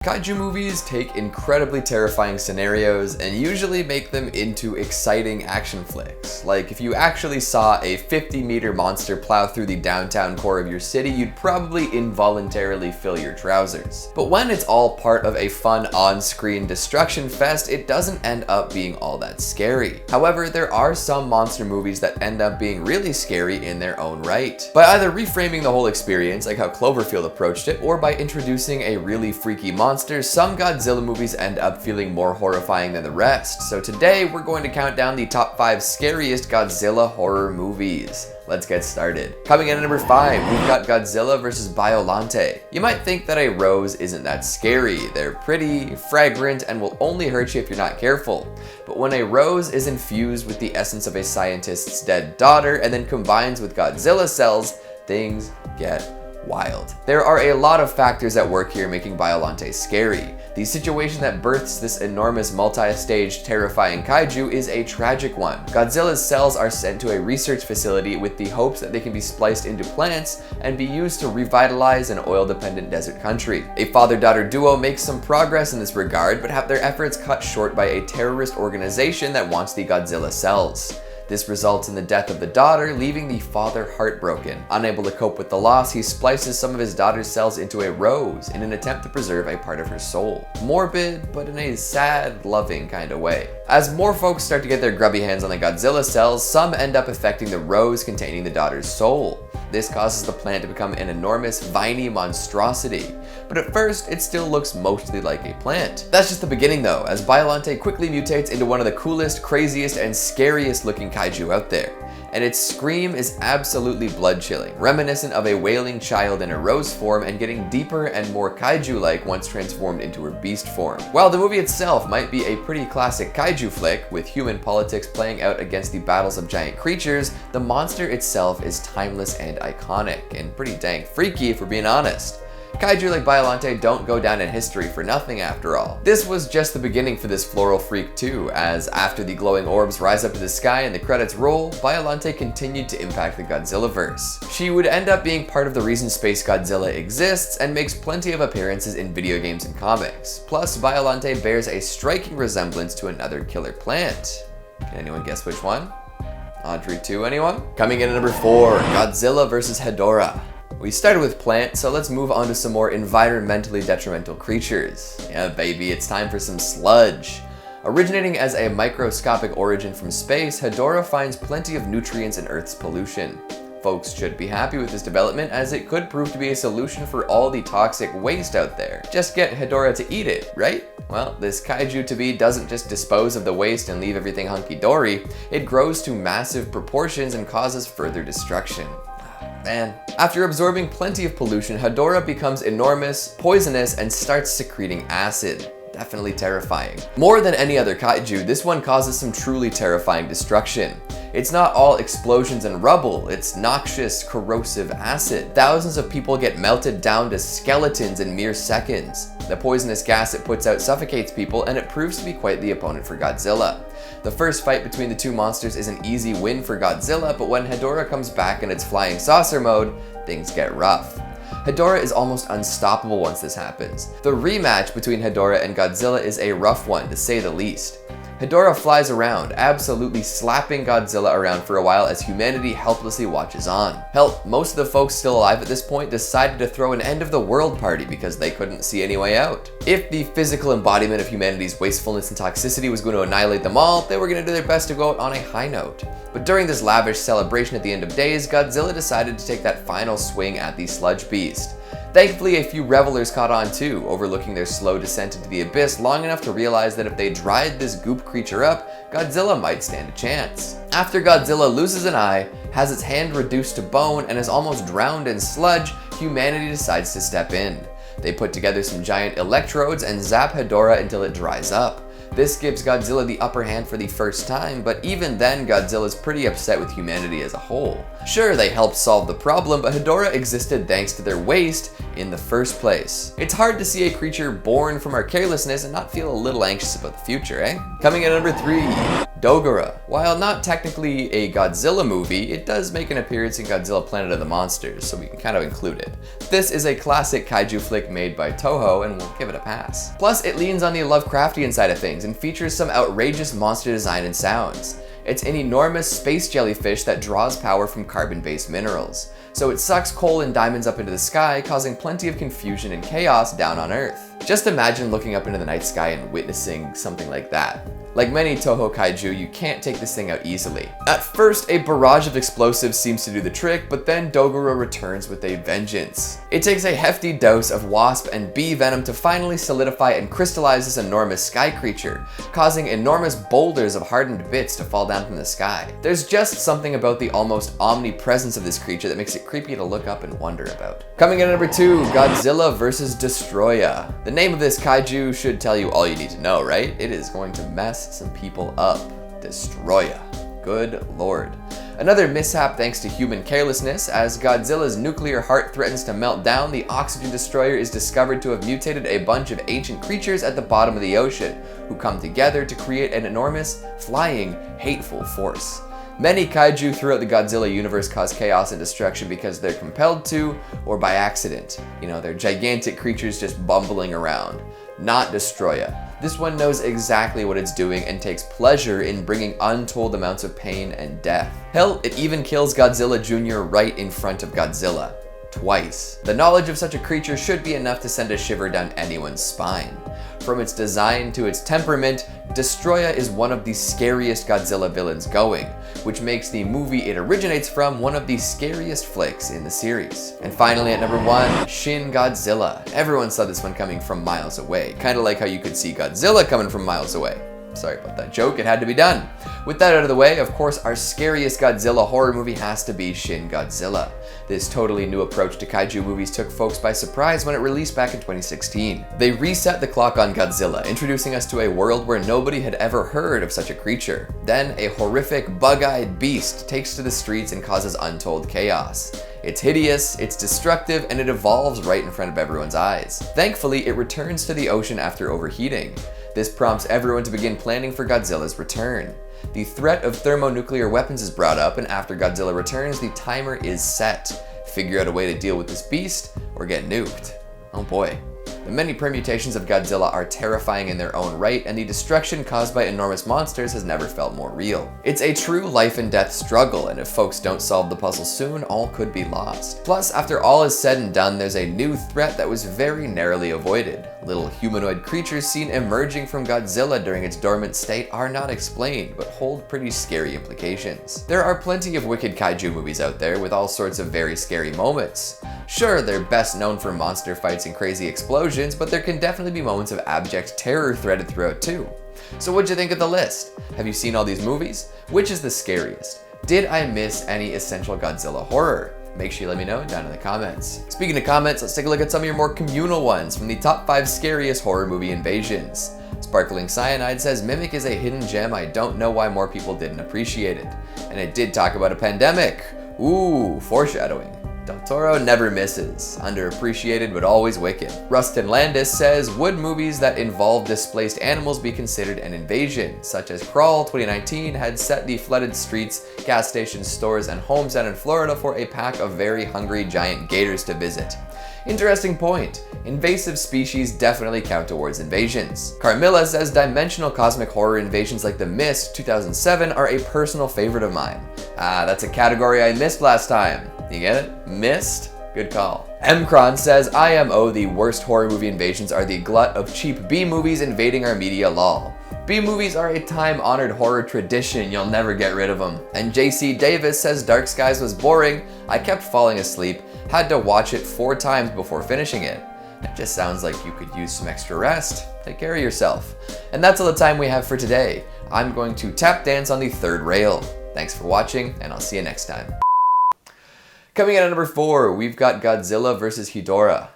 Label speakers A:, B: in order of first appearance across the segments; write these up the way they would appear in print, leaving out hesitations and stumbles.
A: Kaiju movies take incredibly terrifying scenarios and usually make them into exciting action flicks. Like, if you actually saw a 50-meter monster plow through the downtown core of your city, you'd probably involuntarily fill your trousers. But when it's all part of a fun on-screen destruction fest, it doesn't end up being all that scary. However, there are some monster movies that end up being really scary in their own right. By either reframing the whole experience, like how Cloverfield approached it, or by introducing a really freaky monsters, some Godzilla movies end up feeling more horrifying than the rest. So today we're going to count down the top 5 scariest Godzilla horror movies. Let's get started. Coming in at number 5, we've got Godzilla vs. Biollante. You might think that a rose isn't that scary. They're pretty, fragrant, and will only hurt you if you're not careful. But when a rose is infused with the essence of a scientist's dead daughter and then combines with Godzilla cells, things get wild. There are a lot of factors at work here making Biollante scary. The situation that births this enormous multi-stage terrifying kaiju is a tragic one. Godzilla's cells are sent to a research facility with the hopes that they can be spliced into plants and be used to revitalize an oil-dependent desert country. A father-daughter duo makes some progress in this regard, but have their efforts cut short by a terrorist organization that wants the Godzilla cells. This results in the death of the daughter, leaving the father heartbroken. Unable to cope with the loss, he splices some of his daughter's cells into a rose in an attempt to preserve a part of her soul. Morbid, but in a sad, loving kind of way. As more folks start to get their grubby hands on the Godzilla cells, some end up affecting the rose containing the daughter's soul. This causes the plant to become an enormous, viney monstrosity. But at first, it still looks mostly like a plant. That's just the beginning though, as Biollante quickly mutates into one of the coolest, craziest, and scariest looking kaiju out there. And its scream is absolutely blood-chilling, reminiscent of a wailing child in a rose form and getting deeper and more kaiju-like once transformed into her beast form. While the movie itself might be a pretty classic kaiju flick, with human politics playing out against the battles of giant creatures, the monster itself is timeless and iconic, and pretty dang freaky if we're being honest. Kaiju like Biollante don't go down in history for nothing after all. This was just the beginning for this floral freak too, as after the glowing orbs rise up to the sky and the credits roll, Biollante continued to impact the Godzillaverse. She would end up being part of the reason Space Godzilla exists and makes plenty of appearances in video games and comics. Plus, Biollante bears a striking resemblance to another killer plant. Can anyone guess which one? On 3, 2, anyone? Coming in at number 4, Godzilla vs. Hedorah. We started with plants, so let's move on to some more environmentally detrimental creatures. Yeah, baby, it's time for some sludge. Originating as a microscopic origin from space, Hedorah finds plenty of nutrients in Earth's pollution. Folks should be happy with this development, as it could prove to be a solution for all the toxic waste out there. Just get Hedorah to eat it, right? Well, this kaiju to be doesn't just dispose of the waste and leave everything hunky-dory, it grows to massive proportions and causes further destruction. Man. After absorbing plenty of pollution, Hedorah becomes enormous, poisonous, and starts secreting acid. Definitely terrifying. More than any other kaiju, this one causes some truly terrifying destruction. It's not all explosions and rubble, it's noxious, corrosive acid. Thousands of people get melted down to skeletons in mere seconds. The poisonous gas it puts out suffocates people, and it proves to be quite the opponent for Godzilla. The first fight between the two monsters is an easy win for Godzilla, but when Hedorah comes back in its flying saucer mode, things get rough. Hedorah is almost unstoppable once this happens. The rematch between Hedorah and Godzilla is a rough one, to say the least. Hedorah flies around, absolutely slapping Godzilla around for a while as humanity helplessly watches on. Hell, most of the folks still alive at this point decided to throw an end of the world party because they couldn't see any way out. If the physical embodiment of humanity's wastefulness and toxicity was going to annihilate them all, they were going to do their best to go out on a high note. But during this lavish celebration at the end of days, Godzilla decided to take that final swing at the sludge beast. Thankfully, a few revelers caught on too, overlooking their slow descent into the abyss long enough to realize that if they dried this goop creature up, Godzilla might stand a chance. After Godzilla loses an eye, has its hand reduced to bone, and is almost drowned in sludge, humanity decides to step in. They put together some giant electrodes and zap Hedorah until it dries up. This gives Godzilla the upper hand for the first time, but even then Godzilla's pretty upset with humanity as a whole. Sure, they helped solve the problem, but Hedorah existed thanks to their waste in the first place. It's hard to see a creature born from our carelessness and not feel a little anxious about the future, eh? Coming in at number 3, Dogora. While not technically a Godzilla movie, it does make an appearance in Godzilla Planet of the Monsters, so we can kind of include it. This is a classic kaiju flick made by Toho, and we'll give it a pass. Plus, it leans on the Lovecraftian side of things and features some outrageous monster design and sounds. It's an enormous space jellyfish that draws power from carbon-based minerals. So it sucks coal and diamonds up into the sky, causing plenty of confusion and chaos down on Earth. Just imagine looking up into the night sky and witnessing something like that. Like many Toho kaiju, you can't take this thing out easily. At first, a barrage of explosives seems to do the trick, but then Dogora returns with a vengeance. It takes a hefty dose of wasp and bee venom to finally solidify and crystallize this enormous sky creature, causing enormous boulders of hardened bits to fall down from the sky. There's just something about the almost omnipresence of this creature that makes it creepy to look up and wonder about. Coming in at number 2, Godzilla vs. Destroya. The name of this kaiju should tell you all you need to know, right? It is going to mess some people up. Destroya. Good lord. Another mishap thanks to human carelessness. As Godzilla's nuclear heart threatens to melt down, the oxygen destroyer is discovered to have mutated a bunch of ancient creatures at the bottom of the ocean, who come together to create an enormous, flying, hateful force. Many kaiju throughout the Godzilla universe cause chaos and destruction because they're compelled to, or by accident. You know, they're gigantic creatures just bumbling around. Not Destroya. This one knows exactly what it's doing and takes pleasure in bringing untold amounts of pain and death. Hell, it even kills Godzilla Jr. right in front of Godzilla. Twice. The knowledge of such a creature should be enough to send a shiver down anyone's spine. From its design to its temperament, Destroya is one of the scariest Godzilla villains going, which makes the movie it originates from one of the scariest flicks in the series. And finally at number 1, Shin Godzilla. Everyone saw this one coming from miles away, kinda like how you could see Godzilla coming from miles away. Sorry about that joke, it had to be done. With that out of the way, of course, our scariest Godzilla horror movie has to be Shin Godzilla. This totally new approach to kaiju movies took folks by surprise when it released back in 2016. They reset the clock on Godzilla, introducing us to a world where nobody had ever heard of such a creature. Then, a horrific, bug-eyed beast takes to the streets and causes untold chaos. It's hideous, it's destructive, and it evolves right in front of everyone's eyes. Thankfully, it returns to the ocean after overheating. This prompts everyone to begin planning for Godzilla's return. The threat of thermonuclear weapons is brought up, and after Godzilla returns, the timer is set. Figure out a way to deal with this beast, or get nuked. Oh boy. The many permutations of Godzilla are terrifying in their own right, and the destruction caused by enormous monsters has never felt more real. It's a true life and death struggle, and if folks don't solve the puzzle soon, all could be lost. Plus, after all is said and done, there's a new threat that was very narrowly avoided. Little humanoid creatures seen emerging from Godzilla during its dormant state are not explained, but hold pretty scary implications. There are plenty of wicked kaiju movies out there with all sorts of very scary moments. Sure, they're best known for monster fights and crazy explosions, but there can definitely be moments of abject terror threaded throughout too. So what'd you think of the list? Have you seen all these movies? Which is the scariest? Did I miss any essential Godzilla horror? Make sure you let me know down in the comments. Speaking of comments, let's take a look at some of your more communal ones from the top 5 scariest horror movie invasions. Sparkling Cyanide says, Mimic is a hidden gem, I don't know why more people didn't appreciate it. And it did talk about a pandemic. Ooh, foreshadowing. Del Toro never misses. Underappreciated but always wicked. Rustin Landis says, would movies that involve displaced animals be considered an invasion? Such as Crawl 2019 had set the flooded streets, gas stations, stores, and homes down in Florida for a pack of very hungry giant gators to visit. Interesting point. Invasive species definitely count towards invasions. Carmilla says dimensional cosmic horror invasions like The Mist 2007 are a personal favorite of mine. Ah, that's a category I missed last time. You get it? Missed? Good call. Mcron says, IMO, the worst horror movie invasions are the glut of cheap B-movies invading our media lol. B-movies are a time-honored horror tradition, you'll never get rid of them. And JC Davis says Dark Skies was boring, I kept falling asleep, had to watch it 4 times before finishing it. It just sounds like you could use some extra rest. Take care of yourself. And that's all the time we have for today. I'm going to tap dance on the 3rd rail. Thanks for watching, and I'll see you next time. Coming in at number 4, we've got Godzilla vs. Hedorah.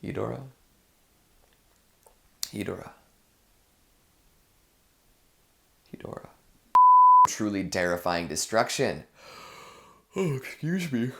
A: Hedorah? Hedorah. Hedorah. truly terrifying destruction. Oh, excuse me.